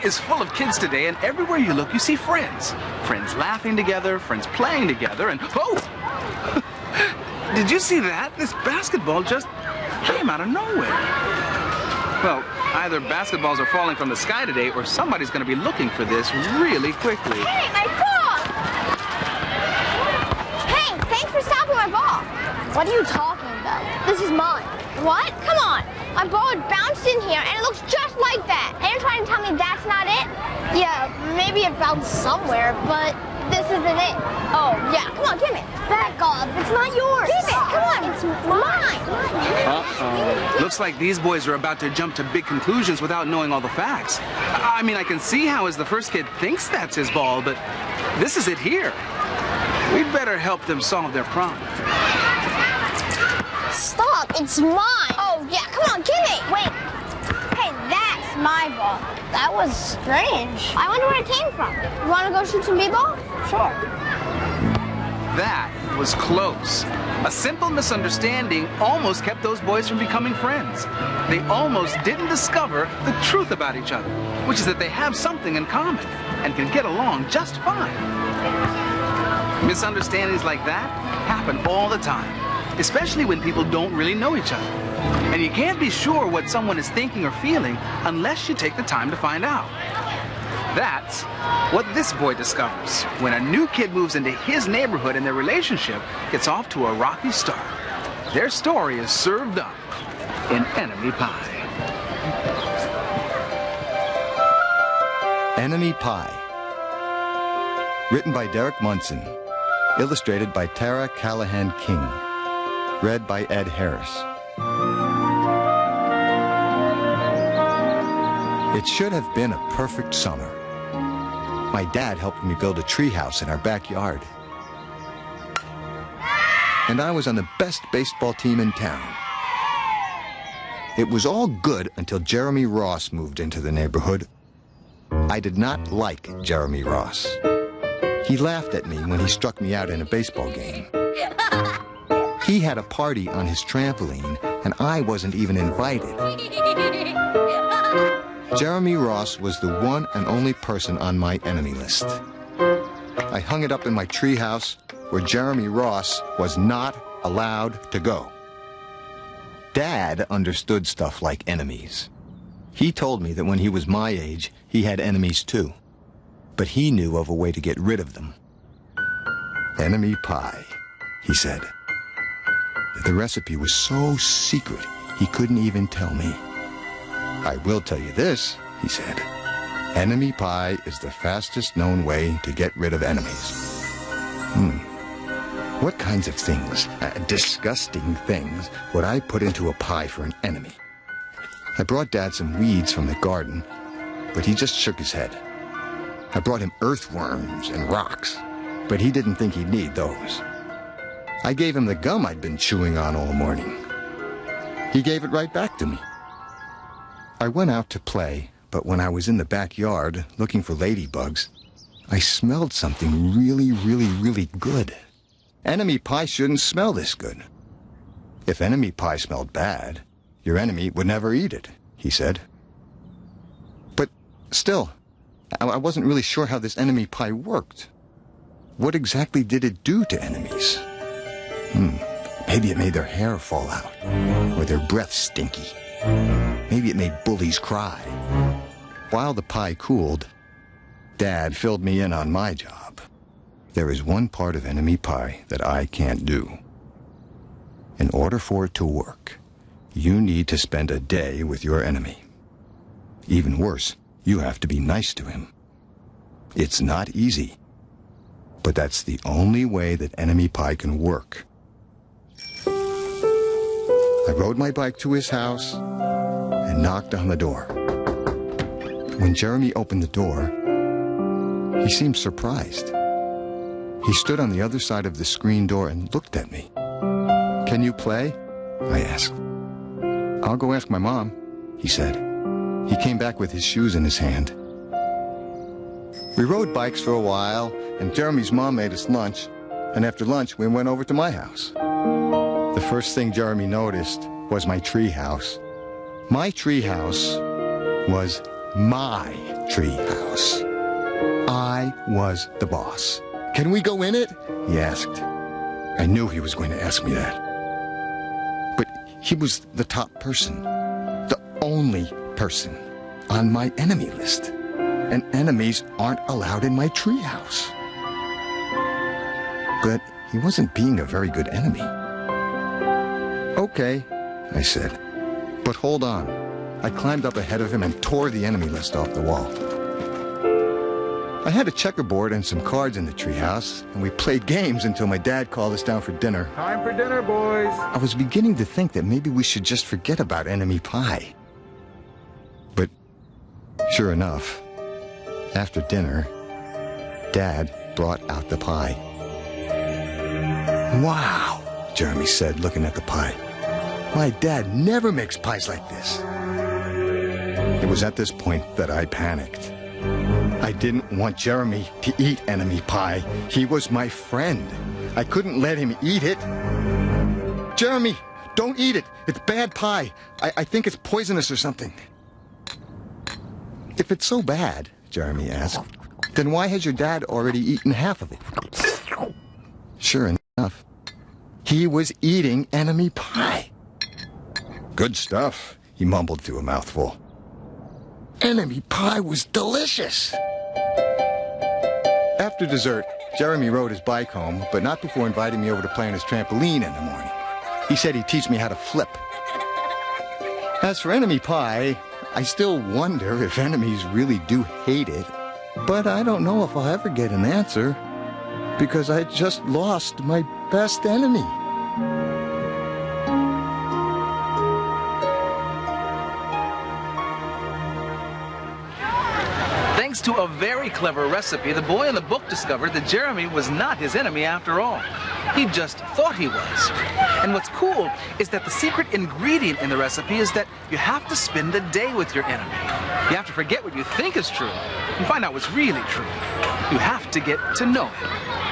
is full of kids today, and everywhere you look, you see friends. Friends laughing together, friends playing together, and oh! Did you see that? This basketball just came out of nowhere. Well, either basketballs are falling from the sky today, or somebody's going to be looking for this really quickly. Hey, my ball! Hey, thanks for stopping my ball. What are you talking about? This is mine. What? Come on. My ball had bounced in here, and it looks just like that. And you're trying to tell me that's not it? Yeah, maybe it bounced somewhere, but this isn't it. Oh, yeah, come on, give it. Back off. It's not yours. Give it. Come on. It's mine. Uh-oh. Looks like these boys are about to jump to big conclusions without knowing all the facts. I mean, I can see how as the first kid thinks that's his ball, but this is it here. We'd better help them solve their problem. Stop. It's mine. Oh, yeah, come on, give it. Wait. Hey, that's my ball. That was strange. I wonder where it came from. You want to go shoot some b-ball? Sure. That was close. A simple misunderstanding almost kept those boys from becoming friends. They almost didn't discover the truth about each other, which is that they have something in common and can get along just fine. Misunderstandings like that happen all the time, especially when people don't really know each other. And you can't be sure what someone is thinking or feeling unless you take the time to find out. That's what this boy discovers when a new kid moves into his neighborhood and their relationship gets off to a rocky start. Their story is served up in Enemy Pie. Enemy Pie. Written by Derek Munson. Illustrated by Tara Callahan King. Read by Ed Harris. It should have been a perfect summer. My dad helped me build a treehouse in our backyard. And I was on the best baseball team in town. It was all good until Jeremy Ross moved into the neighborhood. I did not like Jeremy Ross. He laughed at me when he struck me out in a baseball game. He had a party on his trampoline, and I wasn't even invited. Jeremy Ross was the one and only person on my enemy list. I hung it up in my treehouse where Jeremy Ross was not allowed to go. Dad understood stuff like enemies. He told me that when he was my age, he had enemies too. But he knew of a way to get rid of them. Enemy pie, he said. The recipe was so secret, he couldn't even tell me. I will tell you this, he said. Enemy pie is the fastest known way to get rid of enemies. What kinds of things, disgusting things, would I put into a pie for an enemy? I brought Dad some weeds from the garden, but he just shook his head. I brought him earthworms and rocks, but he didn't think he'd need those. I gave him the gum I'd been chewing on all morning. He gave it right back to me. I went out to play, but when I was in the backyard looking for ladybugs, I smelled something really, really, really good. Enemy pie shouldn't smell this good. If enemy pie smelled bad, your enemy would never eat it, he said. But still, I wasn't really sure how this enemy pie worked. What exactly did it do to enemies? Maybe it made their hair fall out, or their breath stinky. Maybe it made bullies cry. While the pie cooled, Dad filled me in on my job. There is one part of enemy pie that I can't do. In order for it to work, you need to spend a day with your enemy. Even worse, you have to be nice to him. It's not easy, but that's the only way that enemy pie can work. I rode my bike to his house and knocked on the door. When Jeremy opened the door, he seemed surprised. He stood on the other side of the screen door and looked at me. "Can you play?" I asked. "I'll go ask my mom," he said. He came back with his shoes in his hand. We rode bikes for a while, and Jeremy's mom made us lunch, and after lunch we went over to my house. The first thing Jeremy noticed was my tree house. My tree house was my treehouse. I was the boss. Can we go in it? He asked. I knew he was going to ask me that. But he was the top person, the only person on my enemy list. And enemies aren't allowed in my treehouse. But he wasn't being a very good enemy. Okay, I said. But hold on. I climbed up ahead of him and tore the enemy list off the wall. I had a checkerboard and some cards in the treehouse, and we played games until my dad called us down for dinner. Time for dinner, boys. I was beginning to think that maybe we should just forget about enemy pie. But sure enough, after dinner, Dad brought out the pie. Wow, Jeremy said, looking at the pie. My dad never makes pies like this. It was at this point that I panicked. I didn't want Jeremy to eat enemy pie. He was my friend. I couldn't let him eat it. Jeremy, don't eat it. It's bad pie. I think it's poisonous or something. If it's so bad, Jeremy asked, then why has your dad already eaten half of it? Sure enough, he was eating enemy pie. Good stuff, he mumbled through a mouthful. Enemy pie was delicious. After dessert, Jeremy rode his bike home, but not before inviting me over to play on his trampoline in the morning. He said he'd teach me how to flip. As for enemy pie, I still wonder if enemies really do hate it, but I don't know if I'll ever get an answer, because I just lost my best enemy. Thanks to a very clever recipe, the boy in the book discovered that Jeremy was not his enemy after all. He just thought he was. And what's cool is that the secret ingredient in the recipe is that you have to spend the day with your enemy. You have to forget what you think is true and find out what's really true. You have to get to know him.